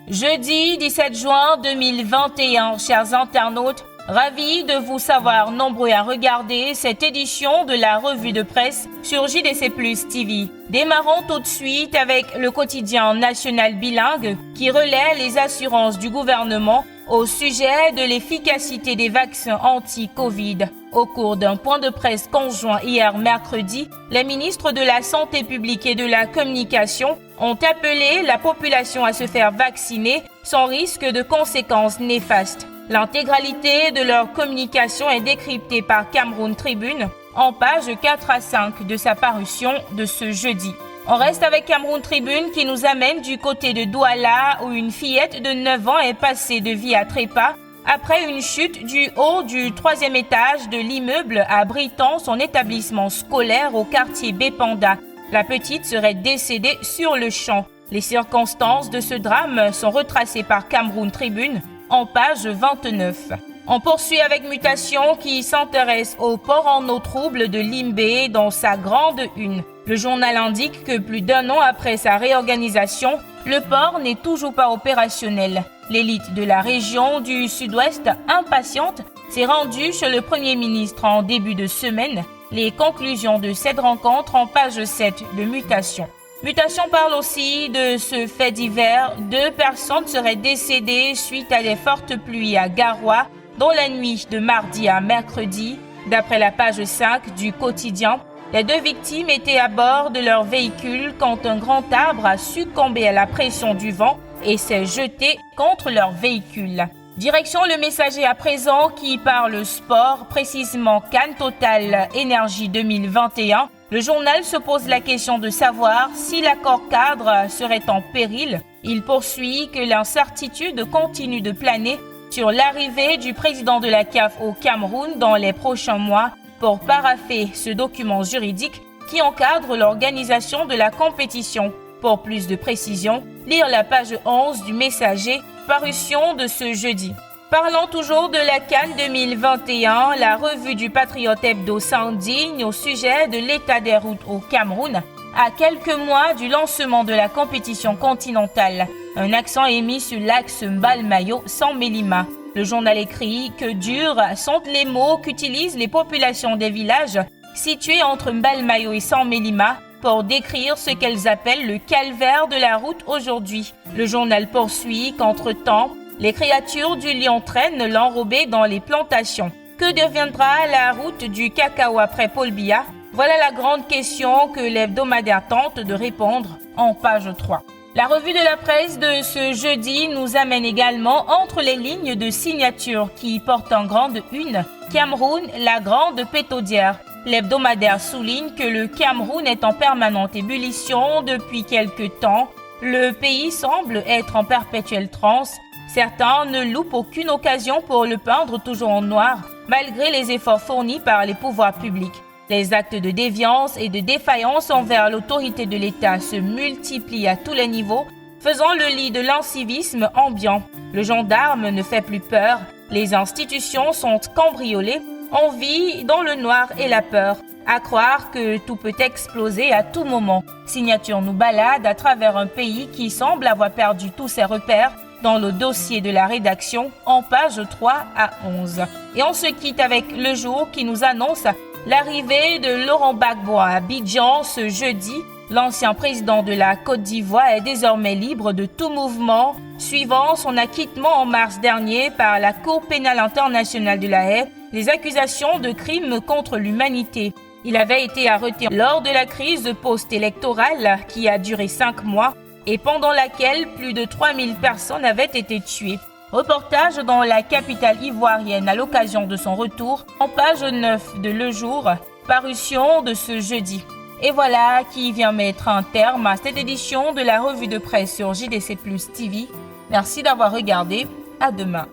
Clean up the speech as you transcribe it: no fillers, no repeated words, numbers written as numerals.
Jeudi 17 juin 2021, chers internautes, ravis de vous savoir nombreux à regarder cette édition de la revue de presse sur JDC Plus TV. Démarrons tout de suite avec le quotidien national bilingue qui relaie les assurances du gouvernement au sujet de l'efficacité des vaccins anti-Covid. Au cours d'un point de presse conjoint hier mercredi, les ministres de la Santé publique et de la Communication ont appelé la population à se faire vacciner sans risque de conséquences néfastes. L'intégralité de leur communication est décryptée par Cameroun Tribune en pages 4 à 5 de sa parution de ce jeudi. On reste avec Cameroun Tribune qui nous amène du côté de Douala où une fillette de 9 ans est passée de vie à trépas après une chute du haut du 3e étage de l'immeuble abritant son établissement scolaire au quartier Bépanda. La petite serait décédée sur le champ. Les circonstances de ce drame sont retracées par Cameroun Tribune en page 29. On poursuit avec Mutation qui s'intéresse au port en eau trouble de Limbé dans sa grande une. Le journal indique que plus d'un an après sa réorganisation, le port n'est toujours pas opérationnel. L'élite de la région du Sud-Ouest, impatiente, s'est rendue chez le Premier ministre en début de semaine. Les conclusions de cette rencontre en page 7 de Mutation. Mutation parle aussi de ce fait divers. 2 personnes seraient décédées suite à des fortes pluies à Garoua dans la nuit de mardi à mercredi. D'après la page 5 du quotidien, les 2 victimes étaient à bord de leur véhicule quand un grand arbre a succombé à la pression du vent et s'est jeté contre leur véhicule. Direction le Messager à présent qui parle sport, précisément Cannes Total Énergie 2021. Le journal se pose la question de savoir si l'accord cadre serait en péril. Il poursuit que l'incertitude continue de planer sur l'arrivée du président de la CAF au Cameroun dans les prochains mois pour parapher ce document juridique qui encadre l'organisation de la compétition. Pour plus de précisions, lire la page 11 du Messager, parution de ce jeudi. Parlons toujours de la Cannes 2021, la revue du Patriote Hebdo s'indigne au sujet de l'état des routes au Cameroun à quelques mois du lancement de la compétition continentale. Un accent est mis sur l'axe Mbalmayo-San-Mélima. Le journal écrit que durs sont les mots qu'utilisent les populations des villages situés entre Mbalmayo et San-Mélima pour décrire ce qu'elles appellent le calvaire de la route aujourd'hui. Le journal poursuit qu'entre-temps, les créatures du lion traînent l'enrobé dans les plantations. Que deviendra la route du cacao après Paul Biya? Voilà la grande question que l'hebdomadaire tente de répondre en page 3. La revue de la presse de ce jeudi nous amène également entre les lignes de signature qui portent en grande une Cameroun, la grande pétaudière. L'hebdomadaire souligne que le Cameroun est en permanente ébullition depuis quelque temps. Le pays semble être en perpétuelle transe. Certains ne loupent aucune occasion pour le peindre toujours en noir, malgré les efforts fournis par les pouvoirs publics. Les actes de déviance et de défaillance envers l'autorité de l'État se multiplient à tous les niveaux, faisant le lit de l'incivisme ambiant. Le gendarme ne fait plus peur, les institutions sont cambriolées, on vit dans le noir et la peur, à croire que tout peut exploser à tout moment. Signature nous balade à travers un pays qui semble avoir perdu tous ses repères dans le dossier de la rédaction en pages 3 à 11. Et on se quitte avec Le Jour qui nous annonce l'arrivée de Laurent Gbagbo à Abidjan ce jeudi. L'ancien président de la Côte d'Ivoire est désormais libre de tout mouvement, suivant son acquittement en mars dernier par la Cour pénale internationale de La Haye des accusations de crimes contre l'humanité. Il avait été arrêté lors de la crise post-électorale qui a duré 5 mois et pendant laquelle plus de 3000 personnes avaient été tuées. Reportage dans la capitale ivoirienne à l'occasion de son retour en page 9 de Le Jour, parution de ce jeudi. Et voilà qui vient mettre un terme à cette édition de la revue de presse sur JDC Plus TV. Merci d'avoir regardé. À demain.